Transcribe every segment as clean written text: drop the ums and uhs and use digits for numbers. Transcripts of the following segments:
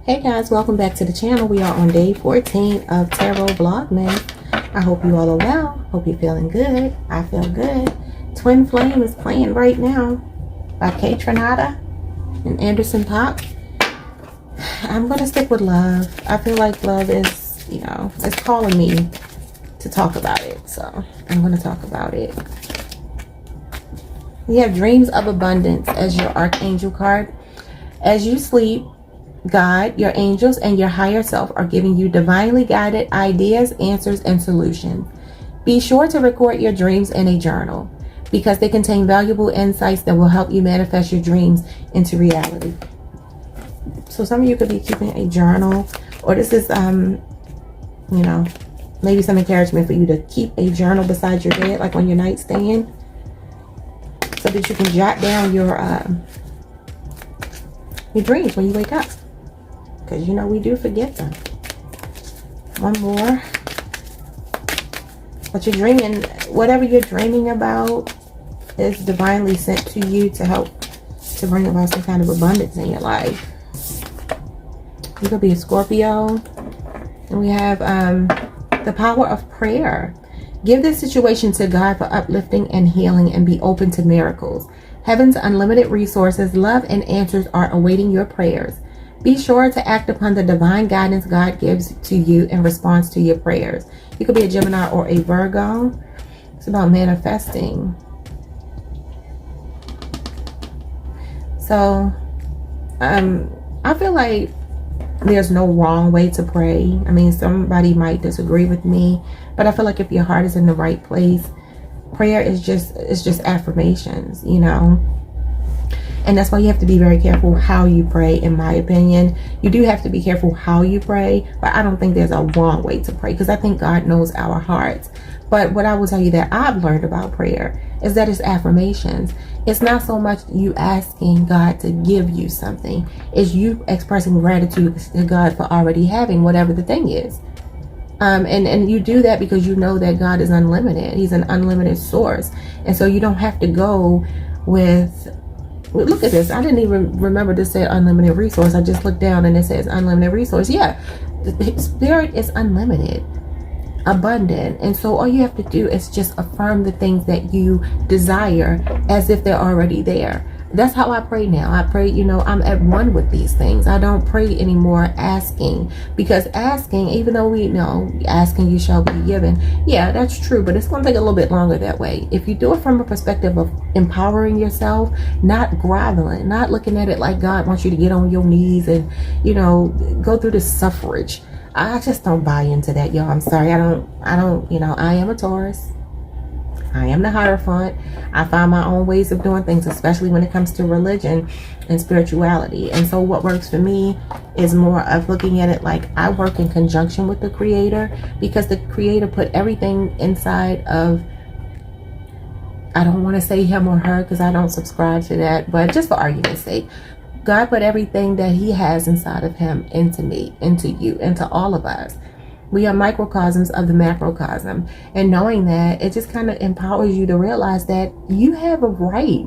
Hey guys, welcome back to the channel. We are on day 14 of Tarot Vlogmas. I hope you all are well. Hope you're feeling good. I feel good. Twin Flame is playing right now by Kay Trinata and Anderson .Paak. I'm going to stick with love. I feel like love is, it's calling me to talk about it. So I'm going to talk about it. You have Dreams of Abundance as your Archangel card. As you sleep, God, your angels, and your higher self are giving you divinely guided ideas, answers, and solutions. Be sure to record your dreams in a journal because they contain valuable insights that will help you manifest your dreams into reality. So some of you could be keeping a journal, or this is, maybe some encouragement for you to keep a journal beside your bed, like on your nightstand, so that you can jot down your dreams when you wake up. Because we do forget them. One more. But you're dreaming, whatever you're dreaming about is divinely sent to you to help to bring about some kind of abundance in your life. You could be a Scorpio. And we have the power of prayer. Give this situation to God for uplifting and healing, and be open to miracles. Heaven's unlimited resources, love, and answers are awaiting your prayers. Be sure to act upon the divine guidance God gives to you in response to your prayers. You could be a Gemini or a Virgo. It's about manifesting. So, I feel like there's no wrong way to pray. I mean, somebody might disagree with me, but I feel like if your heart is in the right place, prayer is just affirmations, And that's why you have to be very careful how you pray, in my opinion. You do have to be careful how you pray, but I don't think there's a wrong way to pray, because I think God knows our hearts. But what I will tell you that I've learned about prayer is that it's affirmations. It's not so much you asking God to give you something. It's you expressing gratitude to God for already having whatever the thing is. And you do that because you know that God is unlimited. He's an unlimited source. And so you don't have to go with... Look at this. I didn't even remember to say unlimited resource. I just looked down and it says unlimited resource. Yeah, the spirit is unlimited, abundant. And so all you have to do is just affirm the things that you desire as if they're already there. That's how I pray now. I pray, I'm at one with these things. I don't pray anymore asking, because asking, even though we know asking you shall be given, yeah, that's true, but it's going to take a little bit longer that way. If you do it from a perspective of empowering yourself, not groveling, not looking at it like God wants you to get on your knees and, go through the suffrage. I just don't buy into that, y'all. I'm sorry. I don't, I am a Taurus. I am the Hierophant. I find my own ways of doing things, especially when it comes to religion and spirituality. And so what works for me is more of looking at it like I work in conjunction with the Creator, because the Creator put everything inside of, I don't want to say him or her because I don't subscribe to that, but just for argument's sake, God put everything that he has inside of him into me, into you, into all of us. We are microcosms of the macrocosm. And knowing that, it just kind of empowers you to realize that you have a right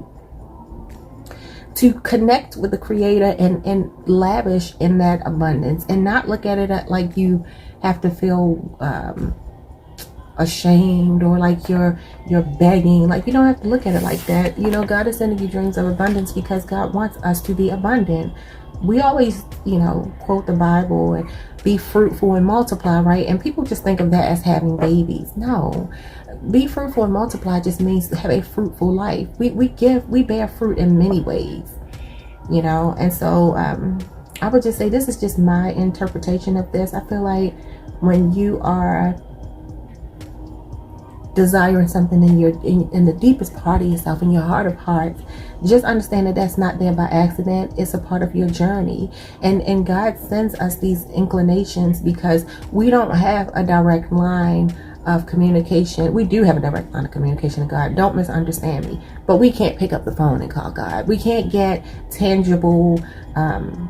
to connect with the Creator and lavish in that abundance, and not look at it like you have to feel ashamed or like you're begging. Like, you don't have to look at it like that. God is sending you dreams of abundance because God wants us to be abundant. We always, quote the Bible and be fruitful and multiply, right? And people just think of that as having babies. No, be fruitful and multiply just means to have a fruitful life. We bear fruit in many ways, and so I would just say this is just my interpretation of this. I feel like when you are desiring something in the deepest part of yourself, in your heart of hearts, just understand that that's not there by accident. It's a part of your journey, and God sends us these inclinations because we don't have a direct line of communication. We do have a direct line of communication to God. Don't misunderstand me. But we can't pick up the phone and call God. We can't get tangible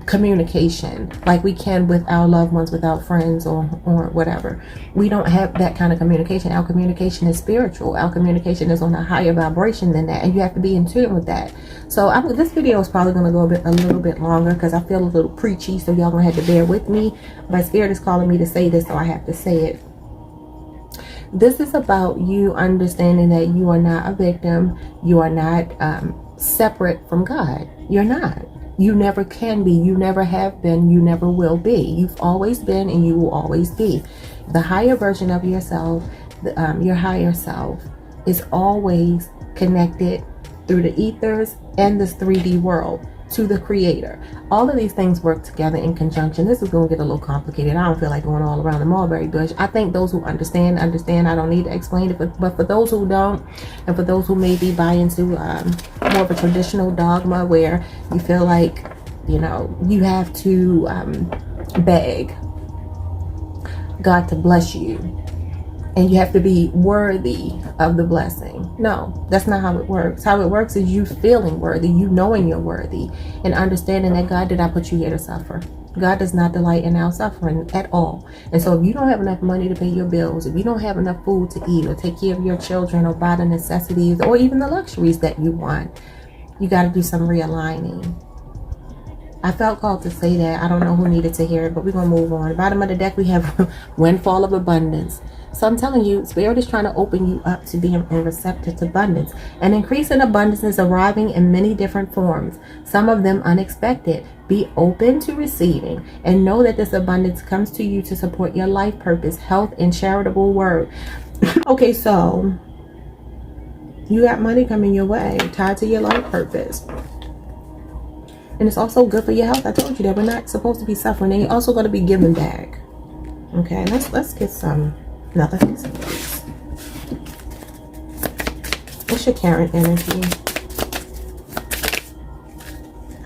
communication like we can with our loved ones, with our friends, or whatever. We don't have that kind of communication. Our communication is spiritual. Our communication is on a higher vibration than that, and you have to be in tune with that. So this video is probably going to go a little bit longer because I feel a little preachy, so y'all gonna have to bear with me. But Spirit is calling me to say this, so I have to say it. This is about you understanding that you are not a victim. You are not separate from God. You're not. You never can be. You never have been. You never will be. You've always been, and you will always be. The higher version of yourself, your higher self, is always connected through the ethers and this 3D world to the Creator. All of these things work together in conjunction. This is going to get a little complicated. I don't feel like going all around the mulberry bush. I think those who understand. I don't need to explain it, but for those who don't, and for those who maybe buy into more of a traditional dogma where you feel like, you know, you have to beg God to bless you, and you have to be worthy of the blessing. No, that's not how it works. How it works is you feeling worthy, you knowing you're worthy, and understanding that God did not put you here to suffer. God does not delight in our suffering at all. And so if you don't have enough money to pay your bills, if you don't have enough food to eat, or take care of your children, or buy the necessities, or even the luxuries that you want, you got to do some realigning. I felt called to say that. I don't know who needed to hear it, but we're going to move on. Bottom of the deck, we have windfall of abundance. So I'm telling you, Spirit is trying to open you up to being receptive to abundance. An increase in abundance is arriving in many different forms, some of them unexpected. Be open to receiving and know that this abundance comes to you to support your life purpose, health, and charitable work. Okay, so you got money coming your way tied to your life purpose. And it's also good for your health. I told you that we're not supposed to be suffering, and you're also going to be giving back. Okay, let's get some. No, let's get some things. What's your current energy?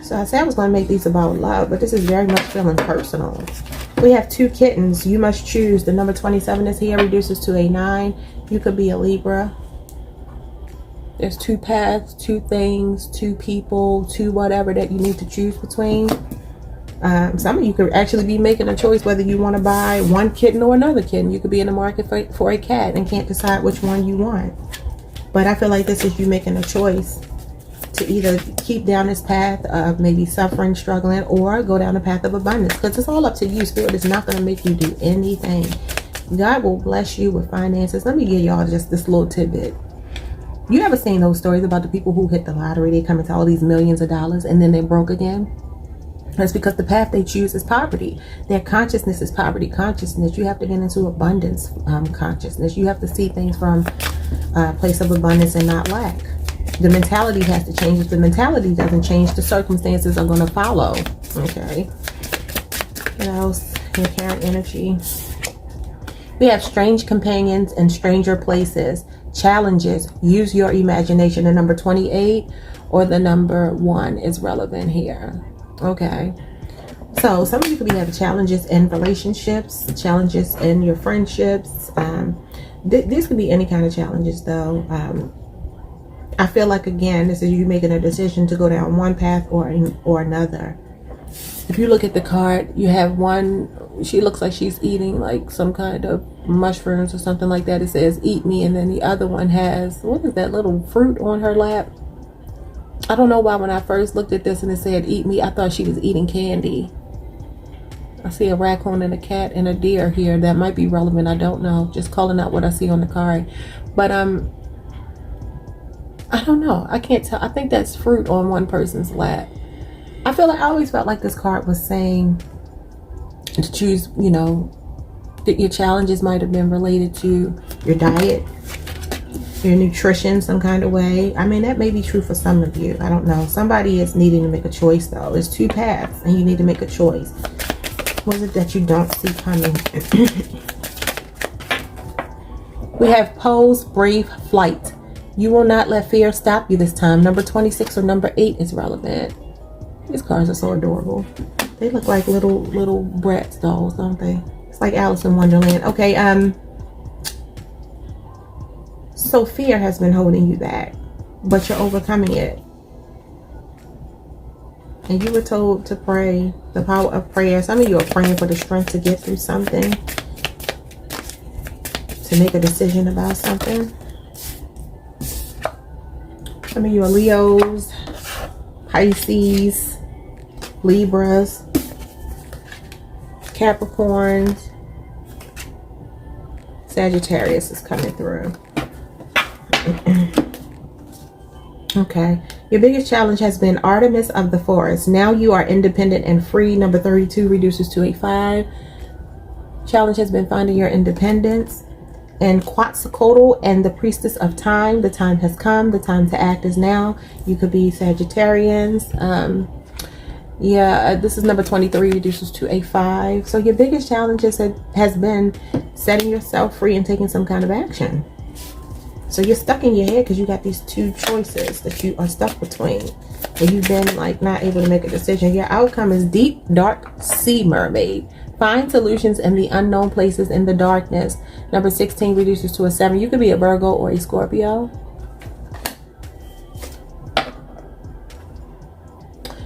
So I said I was going to make these about love, but this is very much feeling personal. We have 2 kittens. You must choose. The number 27 is here, reduces to a 9. You could be a Libra. There's 2 paths, 2 things, 2 people, 2 whatever that you need to choose between. Some of you could actually be making a choice whether you want to buy one kitten or another kitten. You could be in the market for a cat and can't decide which one you want. But I feel like this is you making a choice to either keep down this path of maybe suffering, struggling, or go down the path of abundance. Because it's all up to you. Spirit is not going to make you do anything. God will bless you with finances. Let me give y'all just this little tidbit. You ever seen those stories about the people who hit the lottery? They come into all these millions of dollars and then they're broke again. That's because the path they choose is poverty. Their consciousness is poverty consciousness. You have to get into abundance consciousness. You have to see things from a place of abundance and not lack. The mentality has to change. If the mentality doesn't change, the circumstances are going to follow. Okay. What else? Your current energy. We have strange companions and stranger places. Challenges. Use your imagination. The number 28 or the number 1 is relevant here. Okay. So some of you could be having challenges in relationships, challenges in your friendships. This could be any kind of challenges though. I feel like, again, this is you making a decision to go down one path or another. If you look at the card, you have one, she looks like she's eating like some kind of mushrooms or something like that. It says, eat me. And then the other one has, what is that little fruit on her lap? I don't know why when I first looked at this and it said, eat me, I thought she was eating candy. I see a raccoon and a cat and a deer here. That might be relevant. I don't know. Just calling out what I see on the card. But I don't know. I can't tell. I think that's fruit on one person's lap. I always felt like this card was saying to choose, you know, that your challenges might have been related to your diet, your nutrition, some kind of way. I mean, that may be true for some of you. I don't know. Somebody is needing to make a choice though. There's 2 paths and you need to make a choice. What is it that you don't see coming? We have pose, brave, flight. You will not let fear stop you this time. Number 26 or number 8 is relevant. These cards are so adorable. They look like little Bratz dolls, don't they? It's like Alice in Wonderland. Okay, So fear has been holding you back, but you're overcoming it. And you were told to pray, the power of prayer. Some of you are praying for the strength to get through something, to make a decision about something. Some of you are Leos, Pisces, Libras, Capricorns, Sagittarius is coming through. Okay. Your biggest challenge has been Artemis of the Forest. Now you are independent and free. Number 32 reduces to a 5. Challenge has been finding your independence. And Quetzalcoatl and the Priestess of Time. The time has come. The time to act is now. You could be Sagittarians. This is number 23, reduces to a 5. So your biggest challenge has been setting yourself free and taking some kind of action. So you're stuck in your head because you got these two choices that you are stuck between. And you've been like not able to make a decision. Your outcome is deep, dark sea mermaid. Find solutions in the unknown places in the darkness. Number 16 reduces to a 7. You could be a Virgo or a Scorpio.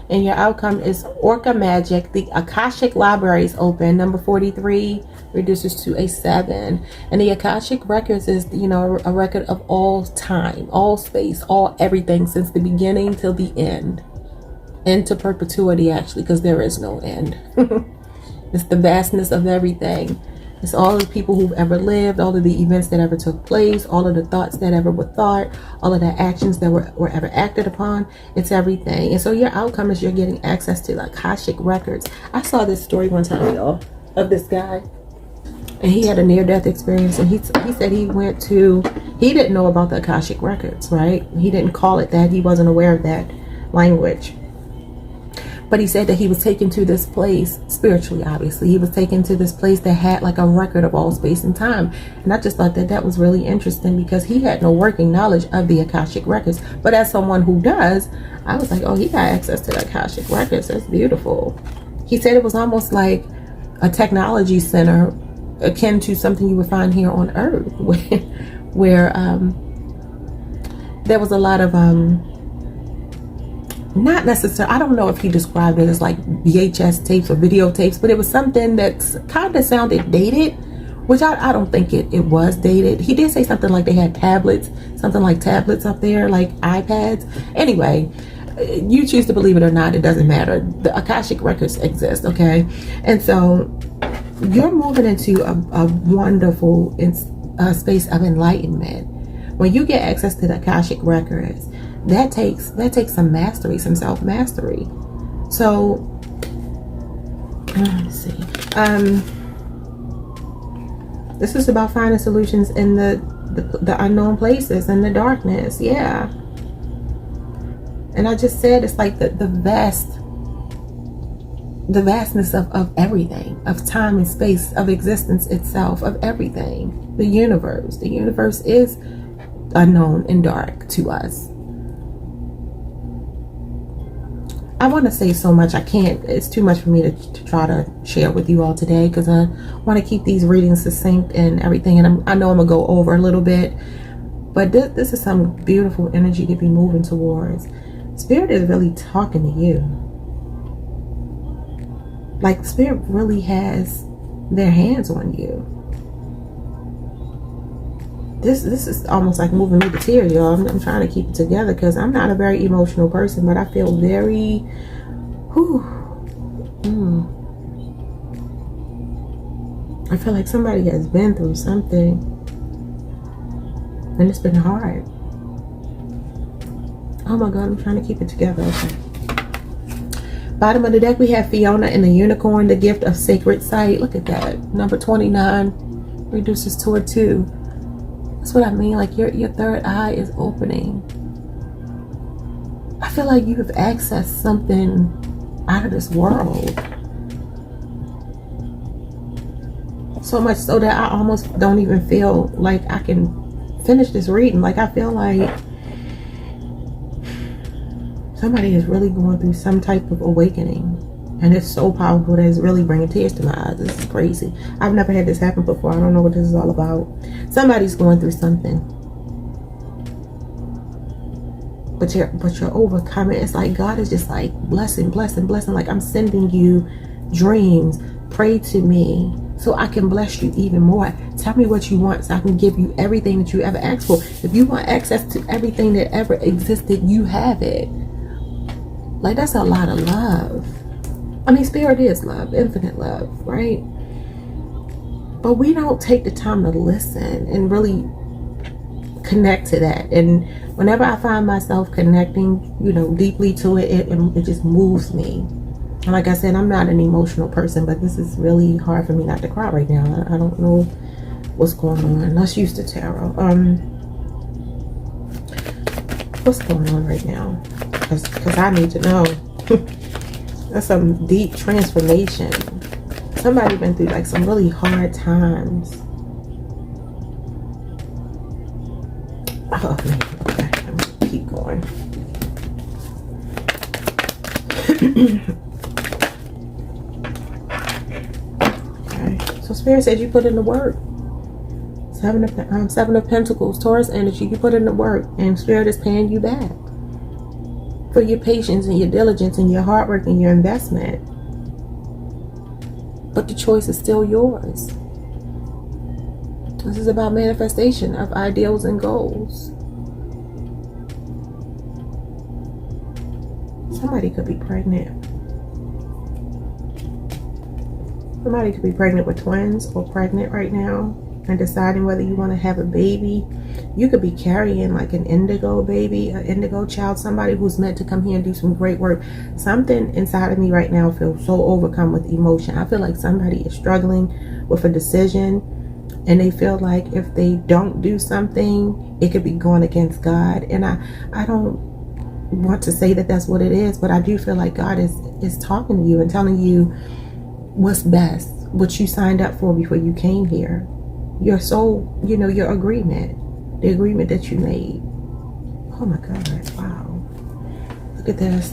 And your outcome is Orca Magic. The Akashic Library is open. Number 43 reduces to a 7. And the Akashic Records is, you know, a record of all time, all space, all everything since the beginning till the end. Into perpetuity, actually, because there is no end. It's the vastness of everything. It's all the people who've ever lived, all of the events that ever took place, all of the thoughts that ever were thought, all of the actions that were ever acted upon. It's everything. And so your outcome is you're getting access to the Akashic Records. I saw this story one time, y'all, of this guy. And he had a near-death experience. And he said he didn't know about the Akashic Records, right? He didn't call it that. He wasn't aware of that language. But he said that he was taken to this place, spiritually, obviously. He was taken to this place that had like a record of all space and time. And I just thought that that was really interesting because he had no working knowledge of the Akashic Records. But as someone who does, I was like, oh, he got access to the Akashic Records. That's beautiful. He said it was almost like a technology center akin to something you would find here on Earth, where there was a lot of... not necessarily, I don't know if he described it as like VHS tapes or videotapes, but it was something that kind of sounded dated, which I don't think it was dated. He did say something like they had tablets, something like tablets up there, like iPads. Anyway, you choose to believe it or not, it doesn't matter. The Akashic Records exist, okay? And so you're moving into a wonderful space of enlightenment. When you get access to the Akashic Records, that takes some mastery, some self-mastery. So let's see. This is about finding solutions in the unknown places, in the darkness. Yeah. And I just said it's like the vastness of everything, of time and space, of existence itself, of everything. The universe. The universe is unknown and dark to us. I want to say so much. I can't. It's too much for me to try to share with you all today because I want to keep these readings succinct and everything. And I know I'm going to go over a little bit. But this is some beautiful energy to be moving towards. Spirit is really talking to you. Like Spirit really has their hands on you. This is almost like moving me to tears, y'all. I'm trying to keep it together because I'm not a very emotional person, but I feel very, I feel like somebody has been through something, and it's been hard. Oh my God, I'm trying to keep it together. Okay. Bottom of the deck, we have Fiona and the Unicorn, the gift of sacred sight. Look at that. Number 29 reduces to a 2. That's what I mean, like your third eye is opening. I feel like you have accessed something out of this world. So much so that I almost don't even feel like I can finish this reading. Like I feel like somebody is really going through some type of awakening. And it's so powerful that it's really bringing tears to my eyes. This is crazy. I've never had this happen before. I don't know what this is all about. Somebody's going through something. but you're overcoming. It's like God is just like blessing, blessing, blessing. Like, I'm sending you dreams. Pray to me so I can bless you even more. Tell me what you want so I can give you everything that you ever asked for. If you want access to everything that ever existed, you have it. Like, that's a lot of love. I mean, spirit is love, infinite love, right? But we don't take the time to listen and really connect to that. And whenever I find myself connecting, you know, deeply to it, it just moves me. And like I said, I'm not an emotional person, but this is really hard for me not to cry right now. I don't know what's going on. Let's use the tarot. What's going on right now? Because I need to know. That's some deep transformation. Somebody been through like some really hard times. Oh man, okay, I'm gonna keep going. Okay, so Spirit said you put in the work. Seven of Pentacles, Taurus energy, you put in the work, and Spirit is paying you back for your patience and your diligence and your hard work and your investment. But the choice is still yours. This is about manifestation of ideals and goals. Somebody could be pregnant. Somebody could be pregnant with twins or pregnant right now and deciding whether you want to have a baby. You could be carrying like an indigo baby, an indigo child, somebody who's meant to come here and do some great work. Something inside of me right now feels so overcome with emotion. I feel like somebody is struggling with a decision, and they feel like if they don't do something, it could be going against God. And I don't want to say that that's what it is, but I do feel like God is talking to you and telling you what's best, what you signed up for before you came here. Your soul, you know, your agreement, the agreement that you made. Oh my God, wow. Look at this.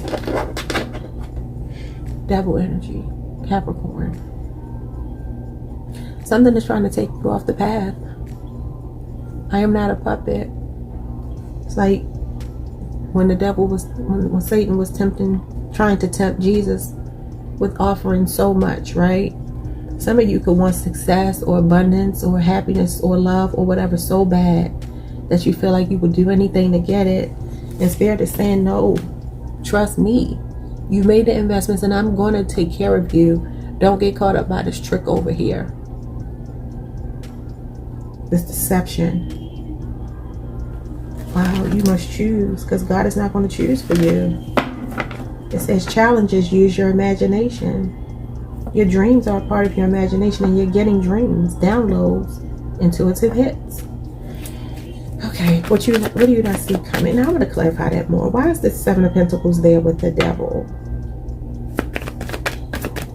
Devil energy, Capricorn. Something is trying to take you off the path. I am not a puppet. It's like when the devil was, when Satan was trying to tempt Jesus with offering so much, right? Some of you could want success or abundance or happiness or love or whatever so bad that you feel like you would do anything to get it. And Spirit is saying, no, trust me. You made the investments and I'm going to take care of you. Don't get caught up by this trick over here. This deception. Wow, you must choose because God is not going to choose for you. It says challenges, use your imagination. Your dreams are a part of your imagination, and you're getting dreams, downloads, intuitive hits. Okay, what do you not see coming? Now I'm going to clarify that more. Why is this Seven of Pentacles there with the devil?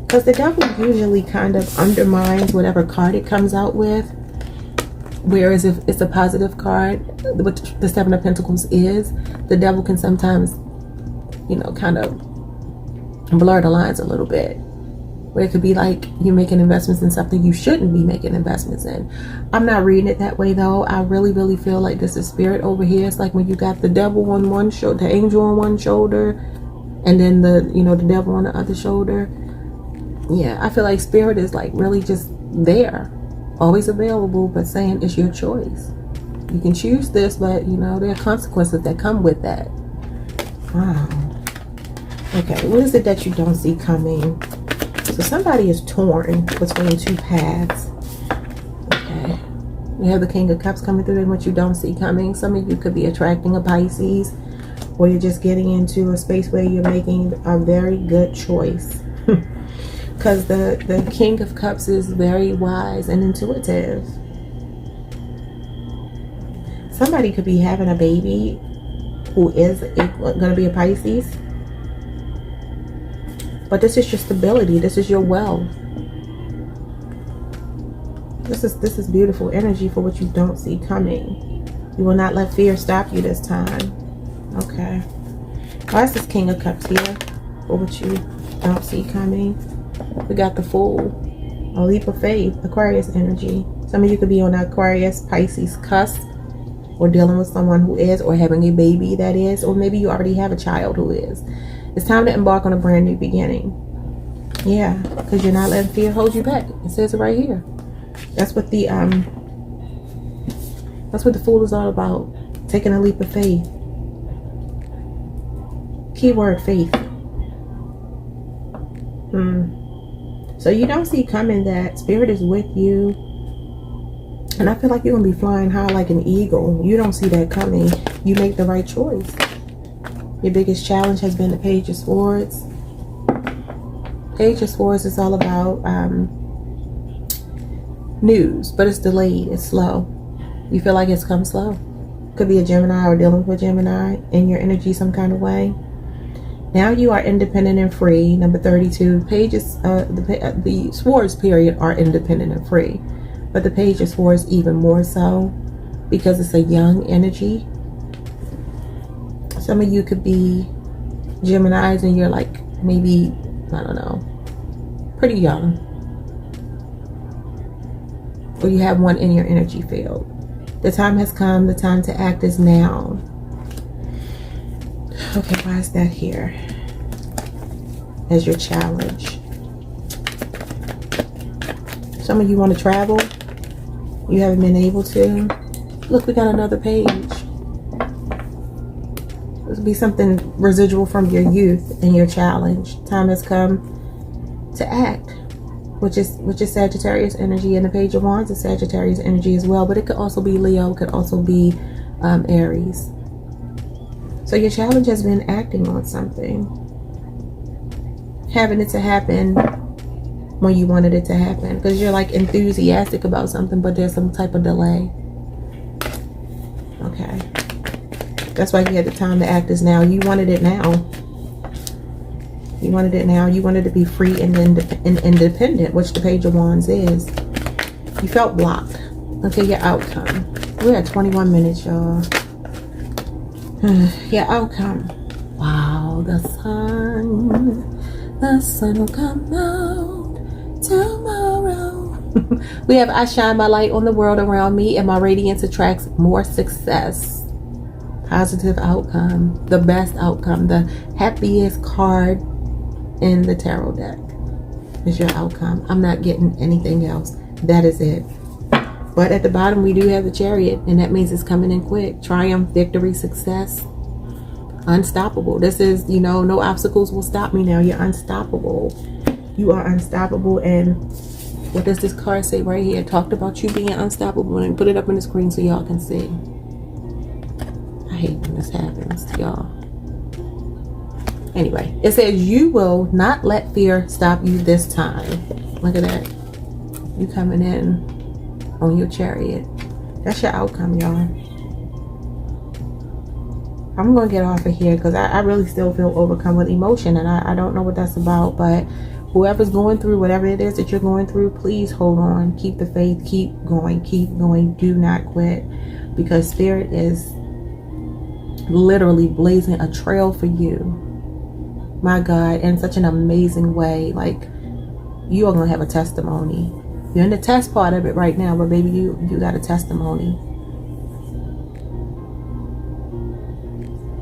Because the devil usually kind of undermines whatever card it comes out with. Whereas if it's a positive card, which the Seven of Pentacles is, the devil can sometimes, you know, kind of blur the lines a little bit. Where it could be like you're making investments in something you shouldn't be making investments in. I'm not reading it that way though. I really, really feel like this is Spirit over here. It's like when you got the devil on one shoulder, the angel on one shoulder, and then the, you know, the devil on the other shoulder. Yeah, I feel like Spirit is like really just there, always available, but saying it's your choice. You can choose this, but you know, there are consequences that come with that. Wow. Okay, what is it that you don't see coming? So somebody is torn between two paths. Okay. We have the King of Cups coming through and what you don't see coming. Some of you could be attracting a Pisces, or you're just getting into a space where you're making a very good choice. Because the King of Cups is very wise and intuitive. Somebody could be having a baby who is going to be a Pisces. But this is your stability. This is your wealth. This is beautiful energy for what you don't see coming. You will not let fear stop you this time. Okay. Why is this King of Cups here for what you don't see coming? We got the Fool. A leap of faith. Aquarius energy. Some of you could be on the Aquarius, Pisces cusp. or dealing with someone who is, or having a baby that is, or maybe you already have a child who is. It's time to embark on a brand new beginning. Yeah, because you're not letting fear hold you back. It says it right here. That's what the Fool is all about. Taking a leap of faith. Keyword faith. So you don't see coming that Spirit is with you. And I feel like you're going to be flying high like an eagle. You don't see that coming. You make the right choice. Your biggest challenge has been the Page of Swords. Page of Swords is all about news, but it's delayed. It's slow. You feel like it's come slow. Could be a Gemini or dealing with a Gemini in your energy some kind of way. Now you are independent and free. Number 32. Pages, the Swords period are independent and free. But the Page of Swords even more so, because it's a young energy. Some of you could be Geminis and you're like maybe, I don't know, pretty young. Or you have one in your energy field. The time has come. The time to act is now. Okay, why is that here as your challenge? Some of you want to travel. You haven't been able to. Look, we got another page. This will be something residual from your youth and your challenge. Time has come to act, which is Sagittarius energy, and the Page of Wands is Sagittarius energy as well. But it could also be Leo. It could also be Aries. So your challenge has been acting on something, having it to happen when you wanted it to happen, because you're like enthusiastic about something, but there's some type of delay. Okay, that's why you had the time to act is now. You wanted it now. You wanted it now. You wanted to be free and independent, which the Page of Wands is. You felt blocked until your outcome. We're at 21 minutes, y'all. Your outcome. Wow, the sun will come out tomorrow. We have I shine my light on the world around me, and my radiance attracts more success. Positive outcome, the best outcome, the happiest card in the tarot deck is your outcome. I'm not getting anything else. That is it. But at the bottom we do have the Chariot, and that means it's coming in quick. Triumph, victory, success, unstoppable. This is, you know, no obstacles will stop me now. You're unstoppable. You are unstoppable. And what does this card say right here? It talked about you being unstoppable, and put it up on the screen so y'all can see. I hate when this happens, y'all. Anyway, it says you will not let fear stop you this time. Look at that. You coming in on your Chariot. That's your outcome, y'all. I'm gonna get off of here because I really still feel overcome with emotion, and I don't know what that's about. But whoever's going through whatever it is that you're going through, please hold on, keep the faith, keep going, do not quit, because Spirit is literally blazing a trail for you, my God, in such an amazing way. Like, you are gonna have a testimony. You're in the test part of it right now, but baby, you got a testimony.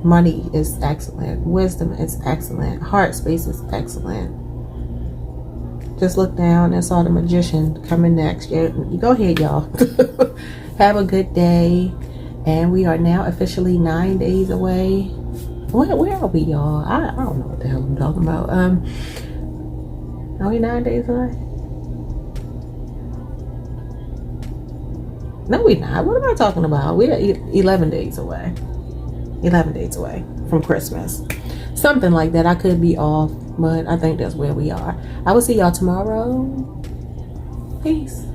Money is excellent. Wisdom is excellent. Heart space is excellent. Just look down and saw the Magician coming next. Yeah, go ahead, y'all. Have a good day. And we are now officially 9 days away. Where are we, y'all? I don't know what the hell I'm talking about. Are we 9 days away? No, we're not. What am I talking about? We're 11 days away. 11 days away from Christmas. Something like that. I could be off, but I think that's where we are. I will see y'all tomorrow. Peace.